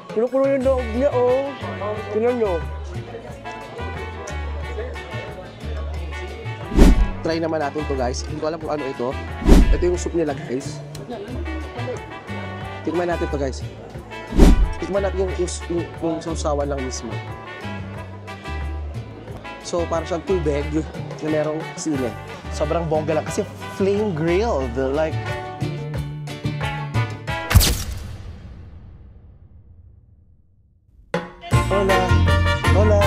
Puno-puno yung loob niya, oh. Tingnan nyo. Try naman natin to guys. Hindi ko alam kung ano ito. Ito yung soup nila guys. Tikman natin to guys. Tikman natin yung sausawan lang mismo. So parang siyang tubig na merong sili. Sobrang bongga lang kasi flame grilled. Like, hola! Hola!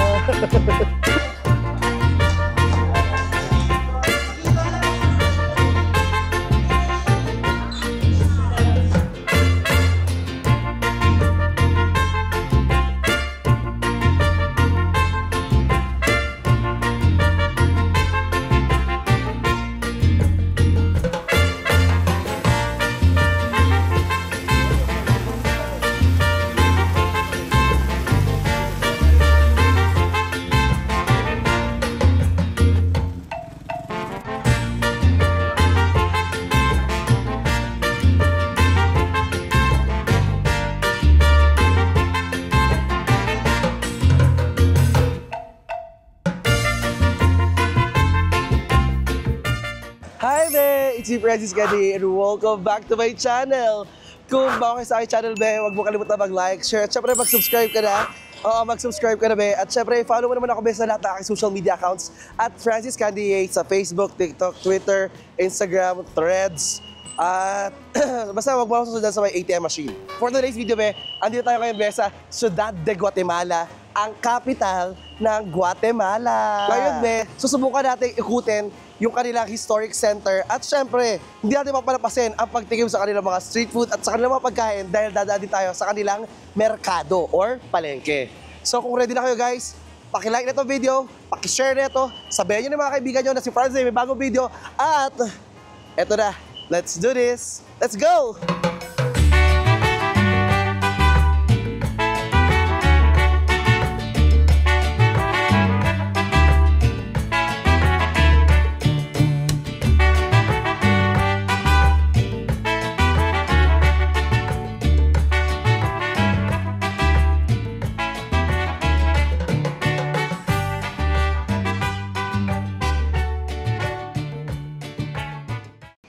Hi there! It's me, Francis Gadi, and welcome back to my channel! Kung bago kayo sa aking channel, be, huwag mo kalimutan mag-like, share, at syempre mag-subscribe ka na. Oo, mag-subscribe ka na, be. At syempre, follow mo naman ako, be, sa lahat ng aking social media accounts at Francis Gadi sa Facebook, TikTok, Twitter, Instagram, Threads, at basta huwag mo ako susundan sa may ATM machine. For today's video, be, andito tayo ngayon, be, sa Ciudad de Guatemala, ang capital ng Guatemala. Ngayon, be, susubukan natin ikutin yung kanilang historic center at syempre, hindi natin mapalapasin ang pagtikim sa kanilang mga street food at sa kanilang mga pagkain dahil dadaan din tayo sa kanilang merkado or palengke. So kung ready na kayo guys, paki-like na itong video, paki-share na ito, sabihin nyo ng mga kaibigan nyo na si Francis may bagong video at eto na, let's do this! Let's go!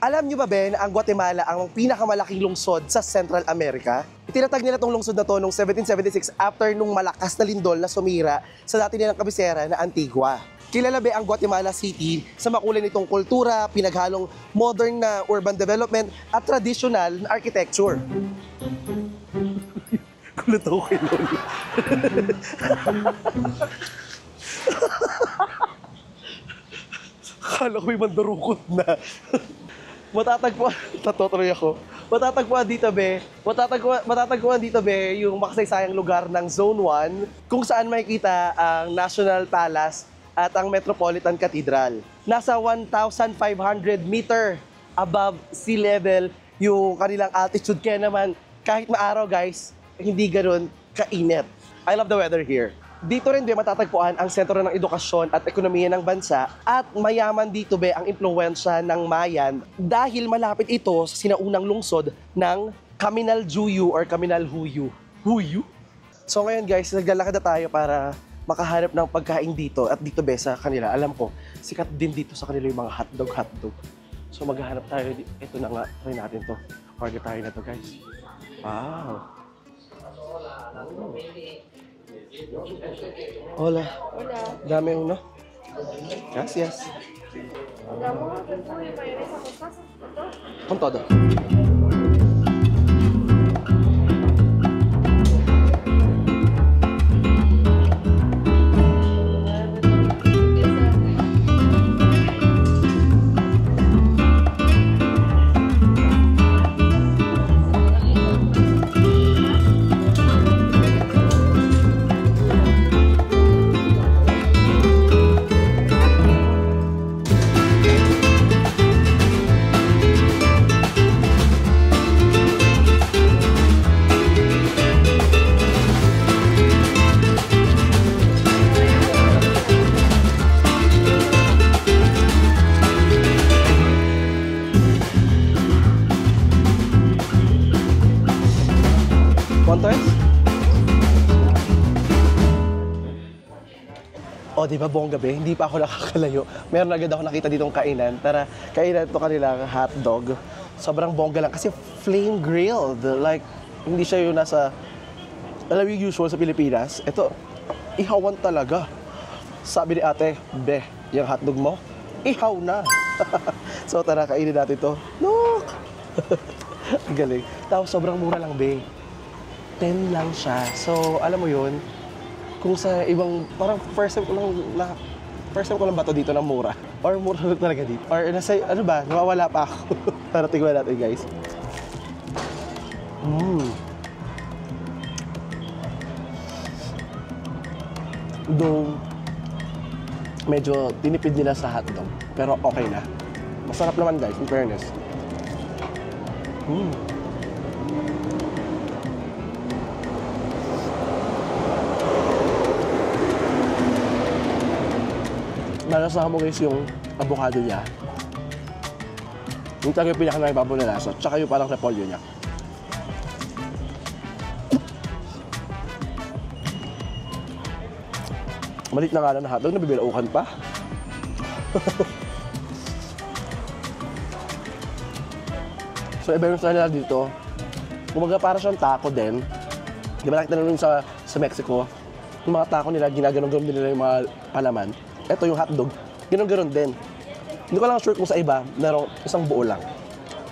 Alam nyo ba, Ben, ang Guatemala ang pinakamalaking lungsod sa Central America? Itinatag nila itong lungsod na to noong 1776 after nung malakas na lindol na sumira sa dati nilang kabisera na Antigua. Kilala ba ang Guatemala City sa makulay nitong kultura, pinaghalong modern na urban development at traditional na architecture? Kulit ako kay Lolo. Akala ko may mandarukot na. Natutuloy ako. Matatagpuan dito, be, yung makasaysayang lugar ng Zone 1 kung saan makikita ang National Palace at ang Metropolitan Cathedral. Nasa 1,500 meter above sea level yung kanilang altitude. Kaya naman, kahit maaraw guys, hindi ganoon kainit. I love the weather here. Dito rin, be, matatagpuan ang sentro ng edukasyon at ekonomiya ng bansa at mayaman dito, be, ang impluwensya ng Mayan dahil malapit ito sa sinaunang lungsod ng Caminaljuyu or Caminalhuyu. Huyu? So ngayon guys, naglalakad na tayo para makahanap ng pagkain dito at dito, be, sa kanila. Alam ko, sikat din dito sa kanila yung mga hotdog. So maghahanap tayo, ito na nga, try natin to. Order tayo na to guys. Wow! Hola. Hola. Dame uno. Gracias. Hagamos refugio y mayonesa mostaza, ¿con todo? Con todo. O, di ba, buong gabi, hindi pa ako nakakalayo. Meron agad ako nakita ditong kainan. Tara, kainan to kanilang hotdog. Sobrang bongga lang kasi flame grilled. Like, hindi siya yung nasa, alam yung usual sa Pilipinas. Ito, ihawan talaga. Sabi ni ate, be, yung hotdog mo, ihaw na. So, tara, kainin natin to. Look! Galing. Tapos, sobrang mura lang, be. 10 lang siya. So, alam mo yun, kung sa ibang, parang first time ko lang ba to dito ng mura? Or mura na talaga dito? Or nasa, ano ba, nawawala pa ako. Para tingnan natin, guys. Though, medyo tinipid nila sa hotdog. Pero okay na. Masarap naman, guys, in fairness. Nalasahan mo guys yung avocado niya. Yung talaga yung pinaka-naibabaw na lasa. Tsaka yung parang repolyo niya. Malit na nga lang na hotdog, nabibilaukan pa. So iba yung style nila dito. Kumaga para siyang taco din. Di ba nakita na rin sa Mexico, yung mga taco nila, ginaganon-ganon din nila yung mga palaman. Ito yung hotdog, gano'n-gano'n din. Hindi ko lang sure kung sa iba, meron isang buo lang.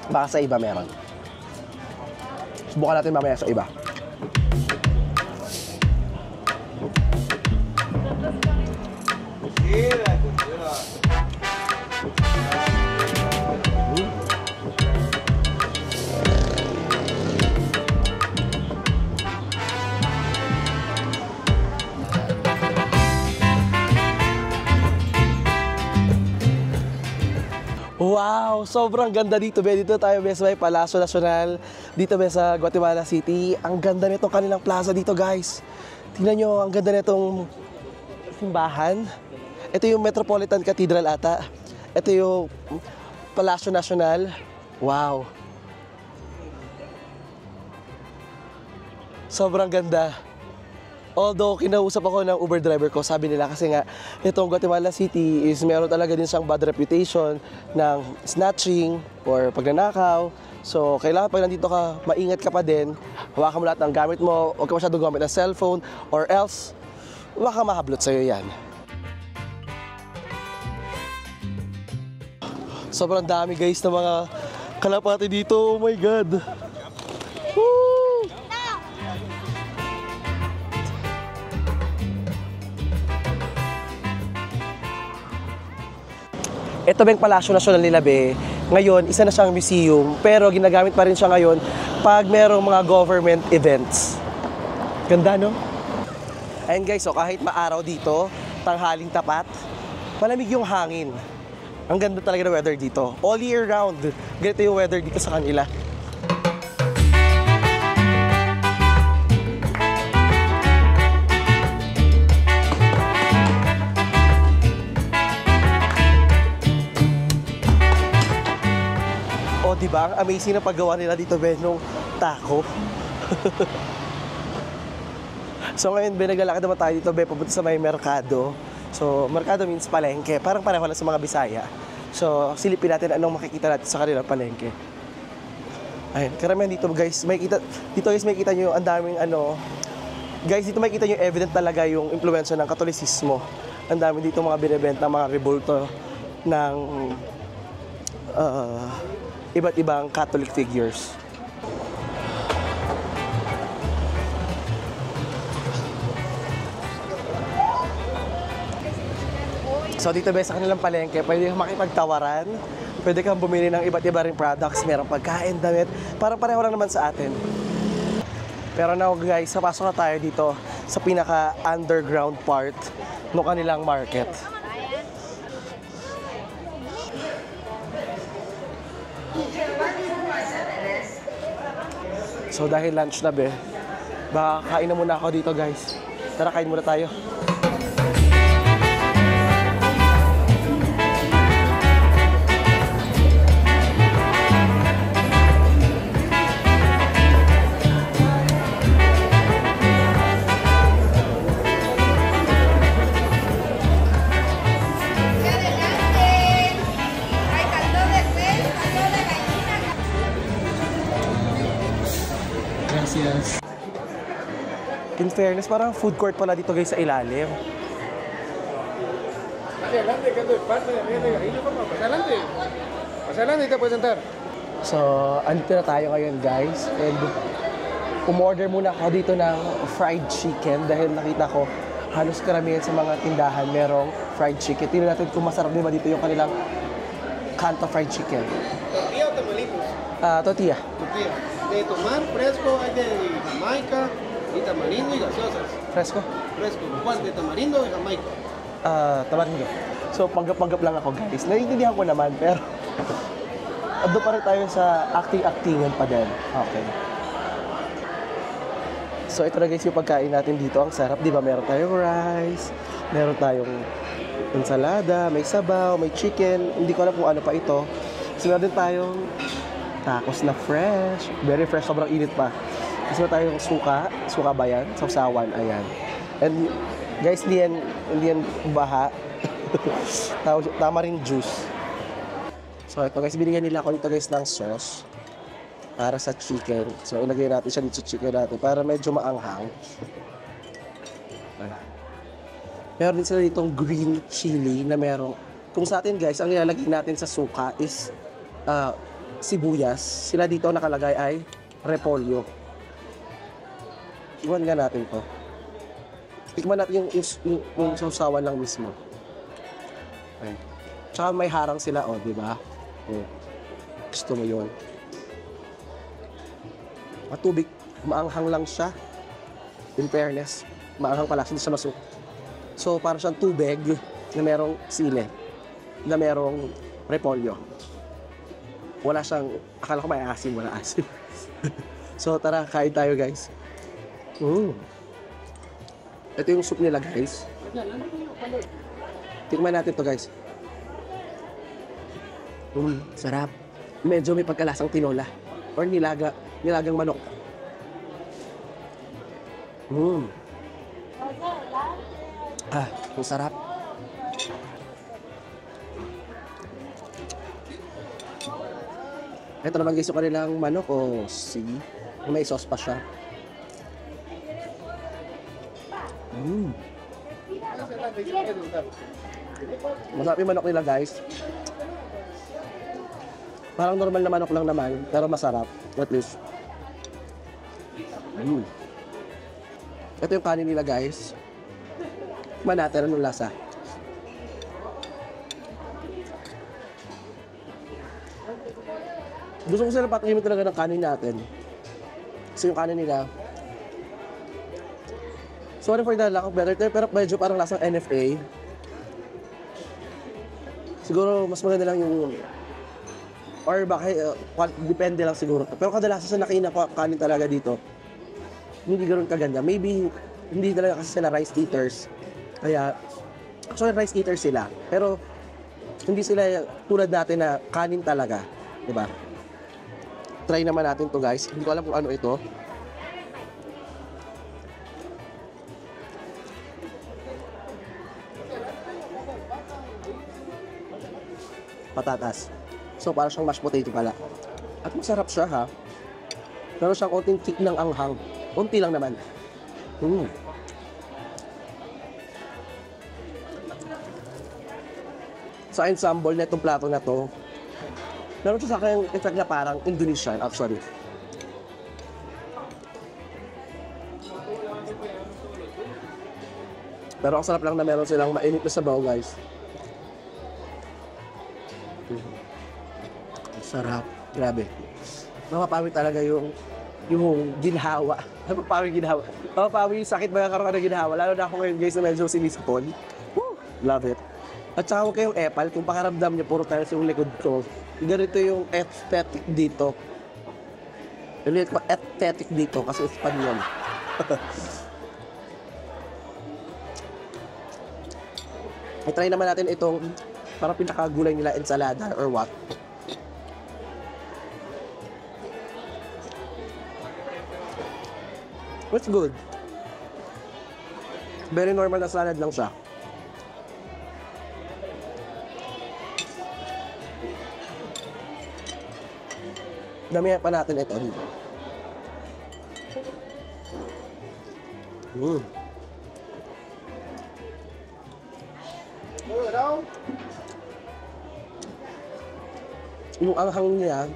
Baka sa iba meron. Subukan natin mamaya sa iba. Wow! Sobrang ganda dito, be. Dito tayo, be, sa may Palacio Nacional. Dito, be, sa Guatemala City. Ang ganda nitong kanilang plaza dito, guys. Tingnan nyo, ang ganda nitong simbahan. Ito yung Metropolitan Cathedral ata. Ito yung Palacio Nacional. Wow! Sobrang ganda. Although, kinausap ako ng Uber driver ko, sabi nila kasi nga, itong Guatemala City is meron talaga din siyang bad reputation ng snatching or pagnanakaw. So, kailangan pag nandito ka, maingat ka pa din. Hawakan mo lahat ng gamit mo, huwag ka masyadong gamit ng cellphone, or else, baka mahablot sa'yo yan. Sobrang dami guys ng mga kalapati dito, oh my God! Woo! Ito ba yung Palacio Nacional nila, be? Ngayon, isa na siyang museum, pero ginagamit pa rin siya ngayon pag merong mga government events. Ganda, no? Ayun guys, so kahit maaraw dito, tanghaling tapat, malamig yung hangin. Ang ganda talaga ng weather dito. All year round, ganito yung weather dito sa kanila. Diba? Ang amazing na paggawa nila dito, Ben, nung taco. So ngayon, Ben, naglalakad naman tayo dito, Ben, papunta sa may merkado. So, merkado means palengke. Parang pareho lang sa mga Bisaya. So, silipin natin anong makikita natin sa kanilang palengke. Ayun, karamihan dito, guys. Dito, guys, makikita nyo ang daming guys, dito makikita nyo evident talaga yung impluwensya ng Katolisismo. Ang dami dito mga binibenta, mga rebulto ng iba't ibang Catholic figures. So dito ba sa kanilang palengke, pwede kang makipagtawaran, pwede kang bumili ng iba't iba ring products, merong pagkain, damit, parang pareho lang naman sa atin. Pero now guys, napasok na tayo dito sa pinaka-underground part ng kanilang market. So dahil lunch na, be, baka kain na muna ako dito, guys. Tara, kain muna tayo. In fairness, parang food court pala dito guys sa ilalim. Adelante, que esto es parte de ahí, papá. Pasa adelante. Pasa adelante y te puedes sentar. So, andito na tayo ngayon guys. And umorder muna ako dito ng fried chicken dahil nakita ko halos karamihan sa mga tindahan merong fried chicken. Tingnan natin kung masarap din ba dito yung kanilang Kanto fried chicken. ¿Tortilla o tamalitos? Tortilla. Tortilla. De tomar fresco, hay de Jamaica y tamarindo y gaseosas. Fresco? Fresco. ¿Cuál? De tamarindo o de Jamaica? Tamarindo. So, panggap-panggap lang ako guys. Naiintindihan ko naman, pero ando pa rin tayo sa acting-actingan pa din. Okay. So, ito na guys yung pagkain natin dito. Ang sarap, di ba? Meron tayong rice, meron tayong ensalada, may sabaw, may chicken. Hindi ko alam kung ano pa ito. So, meron din tayong tacos na fresh. Very fresh, sobrang init pa. Tapos meron tayong suka ba yan? Sausawan, ayan. And guys, hindi yan baha. Tama rin juice. So, ito guys, binigyan nila ako dito guys ng sauce para sa chicken. So, ilagay natin siya dito sa chicken natin para medyo maanghang. Ayan. Meron din sila ditong green chili na merong, kung sa atin guys, ang ilalagay natin sa suka is sibuyas. Sila dito nakalagay ay repolyo. Iwan nga natin to. Tikman natin yung sausawan lang mismo. Ayan. Tsaka may harang sila, oh, di ba? Oh. Gusto mo yun. Matubig, maanghang lang siya. In fairness, maanghang pala, hindi siya masuk. So, parang siyang tubig na merong sili, na merong repolyo. Wala siyang, akala ko may asin, wala asin. So, tara, kain tayo, guys. Ito yung soup nila, guys. Tikman natin to, guys. Sarap. Medyo may pagkalasang tinola or nilagang manok. Ang sarap. Ito naman guys yung kanilang manok. Oh, see? May sauce pa siya. Masarap yung manok nila guys. Parang normal na manok lang naman, pero masarap. At least. Ito yung kanin nila guys. Manatira ng lasa. Gusto ko sila patikimin talaga ng kanin natin. Kasi yung kanin nila, sorry for the lack of better term, pero medyo parang lasang NFA. Siguro mas maganda lang yung, or baka depende lang siguro. Pero kadalasan sa nakina ko kanin talaga dito, hindi ganoon kaganda. Maybe hindi talaga kasi sila rice eaters. Kaya, actually rice eaters sila. Pero, hindi sila tulad natin na kanin talaga. Diba? Try naman natin to guys. Hindi ko alam kung ano ito. Patatas. So, parang siyang mashed potato pala. At masarap siya ha. Pero siyang konting kick ng anghang. Unti lang naman. Sa ensemble na itong plato na to, meron siya sa akin effect na parang Indonesian actually. Pero ang sarap lang na meron silang mainit na sabaw guys. Sarap, grabe. Mapapawi talaga yung ginhawa. Mapapawi ginhawa. Mapapawi yung sakit magkakaroon ng ginhawa. Lalo na ako ngayon guys na medyo sinisipon. Woo! Love it. At saka huwag kayong epal, kung pakaramdam niyo puro tayo sa yung likod ko. Ganito yung aesthetic dito. Yung aesthetic dito kasi Espanyol. I-try naman natin itong parang pinakagulay nila ensalada or what. It's good. Very normal na salad lang siya. Damihan pa natin ito. Mm. Yung anghang niya,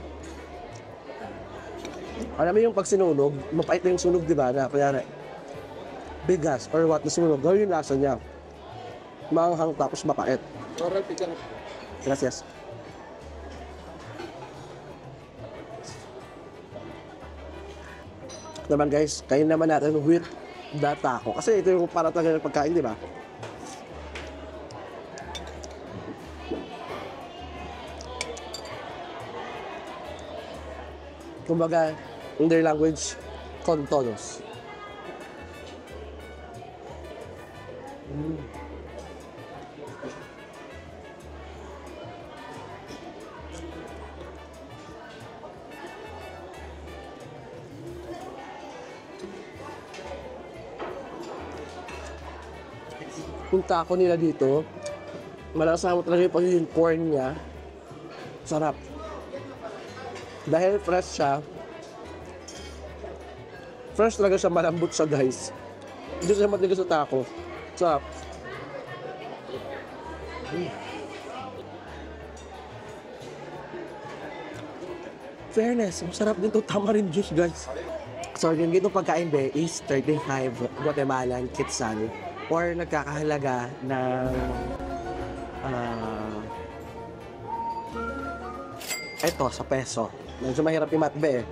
alam mo yung pag sinunog, mapait na yung sunog, di ba? Na, kaya bigas or what na sinunog, gawin yung lasa niya. Maanghang tapos mapait. Gracias. Naman guys, kain naman natin with the taco. Kasi ito yung para talaga ng pagkain, di ba? Kumbaga, in their language, con todos. Yung taco nila dito, malasama talaga yung pagiging corn niya. Sarap. Dahil fresh siya, fresh talaga siya, malambot siya guys. Hindi siya matigas sa taco. Sarap. Fairness, masarap din itong tamarind juice guys. So yung ganitong pagkain be is 35 Guatemalan Quetzal or nagkakahalaga ng eto sa peso. Medyo mahirap i-matbe eh.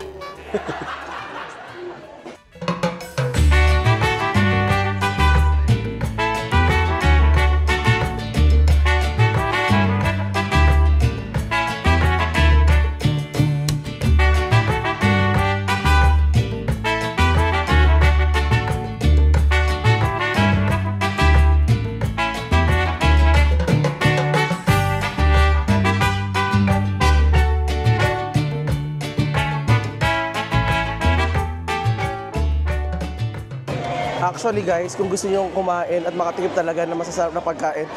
Actually guys, kung gusto niyo kumain at makatikim talaga ng masasarap na pagkain,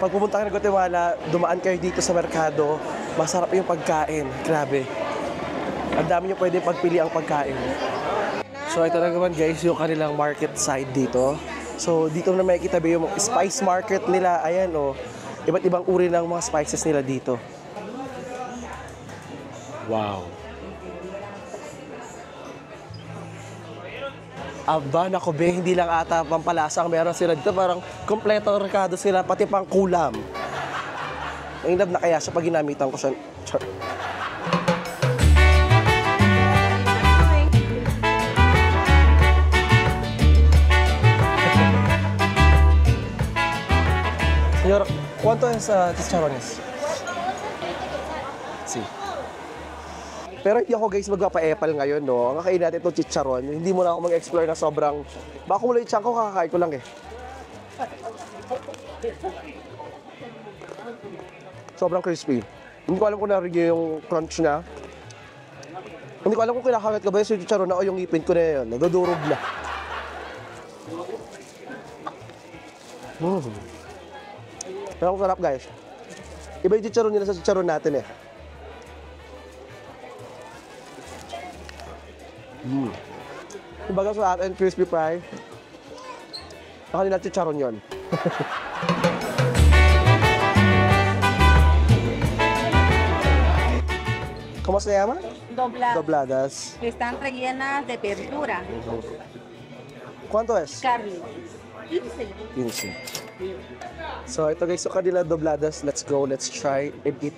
pag pumunta kayo ng Guatemala, dumaan kayo dito sa merkado, masarap yung pagkain. Grabe. Ang dami niyo pwede pagpili ang pagkain. So ito na naman guys, yung kanilang market side dito. So dito na makikita ba yung spice market nila. Ayan o, iba't ibang uri ng mga spices nila dito. Wow. Aba, naku be, hindi lang ata pampalasa ang meron sila dito. Parang kompleto ang rekado sila, pati pang kulam. Ang inab na kaya siya pag ginamitan ko siya. Señor, ¿cuánto es chicharones? Sí. Pero hindi ako guys magpapa-epal ngayon, no? Ang kakain natin itong chicharon, hindi mo na ako mag-explore na sobrang... Baka kung mula yung tiyan ko, kakakain ko lang eh. Sobrang crispy. Hindi ko alam kung narinig yung crunch niya. Hindi ko alam kung kinakagat ka ba yung chicharon na o yung ngipin ko na yun. Nagdudurog na. Pero ang sarap guys. Iba yung chicharon nila sa chicharon natin eh. Kumbaga sa atin, crispy fry. Sa kanila, chicharon yun. ¿Cómo se llama? Dobladas. Dobladas. Están rellenas de verdura. ¿Cuánto es? Carne. 15. 15. So, ito guys, sa kanila, dobladas. Let's go, let's try and eat.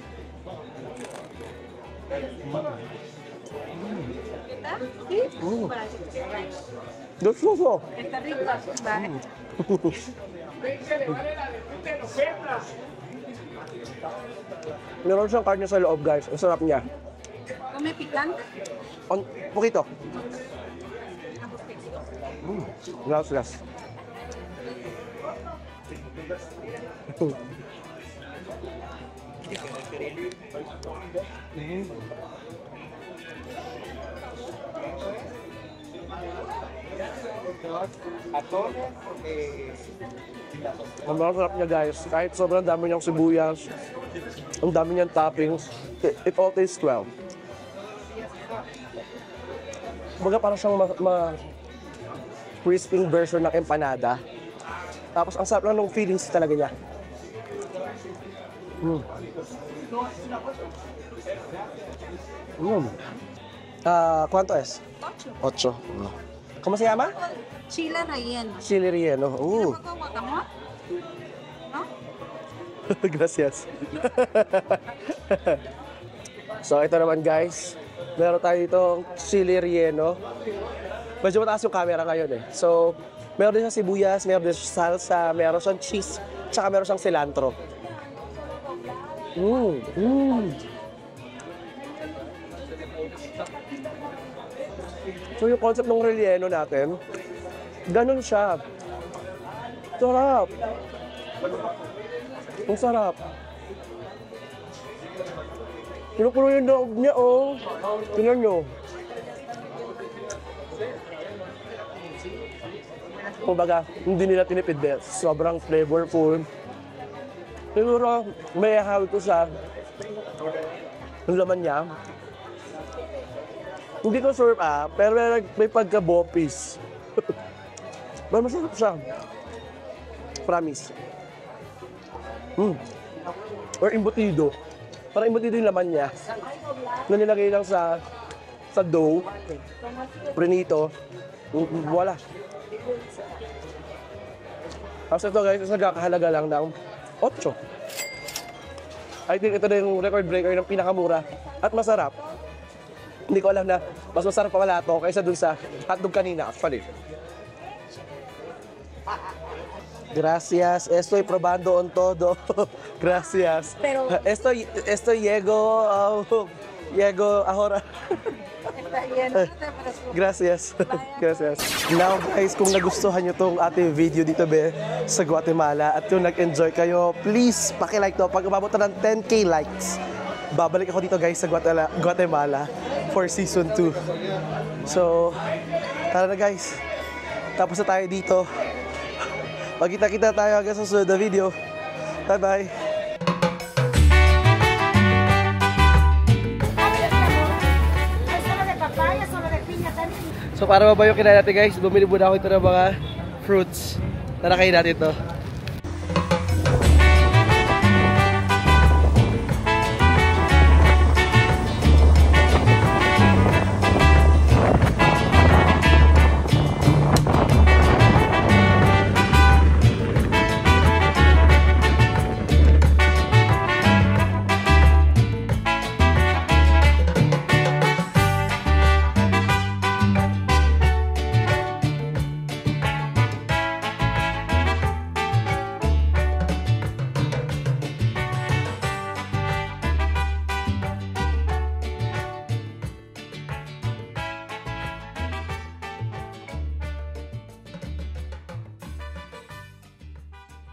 ¿Está? Sí. Delicioso. Está rico. Vale. Meron siyang karne sa loob, guys. Ang sarap niya. ¿Come picante? Poquito. Gracias. Ang sarap niya guys, kahit sobrang dami niyang sibuyas, ang dami niyang toppings, it all tastes well. Kumbaga parang siyang crisping version ng empanada. Tapos ang sarap lang ng feelings talaga niya. ¿Cuánto es? 8. ¿Cómo se llama? Chile relleno. Chili relleno. ¿Quieres con guacamole? ¿No? Gracias. So ito naman guys, meron tayo dito chili relleno. Medyo mataas yung camera ngayon eh. So, meron din siyang sibuyas, meron din siyang salsa, meron siyang cheese, tsaka meron siyang cilantro. So yung concept ng relleno natin, ganun siya. Sarap. Ang sarap. Pinupuno yung loob niya, oh. Tingnan nyo. Kumbaga, hindi nila tinipid din. Sobrang flavorful. Siguro, may hawig ko sa yung laman niya. Hindi ko sure pero may pagka-bopis. Pero masarap siya. Promise. Or imbutido. Parang imbutido yung laman niya. Na nilagay lang sa dough. Prinito. Wala. Tapos ito guys, nagkakahalaga lang ng 8. I think ito na yung record breaker ng pinakamura at masarap. Hindi ko alam na mas masarap pa wala ito kaysa dun sa hotdog kanina actually. Gracias, estoy probando on todo. Gracias. Pero Estoy llego ahora. está lleno de fresco. Gracias. Gracias. Now guys, kung nagustuhan nyo tong ating video dito sa Guatemala at kung nag-enjoy kayo, please paki-like to. Pag umabot na ng 10K likes, babalik ako dito guys sa Guatemala for season 2. So, tara na guys. Tapos na tayo dito. Magkita-kita tayo hanggang sa susunod na video. Bye-bye. So para ba yung kinain natin guys, bumili muna ako ito ng mga fruits. Tara kain natin ito.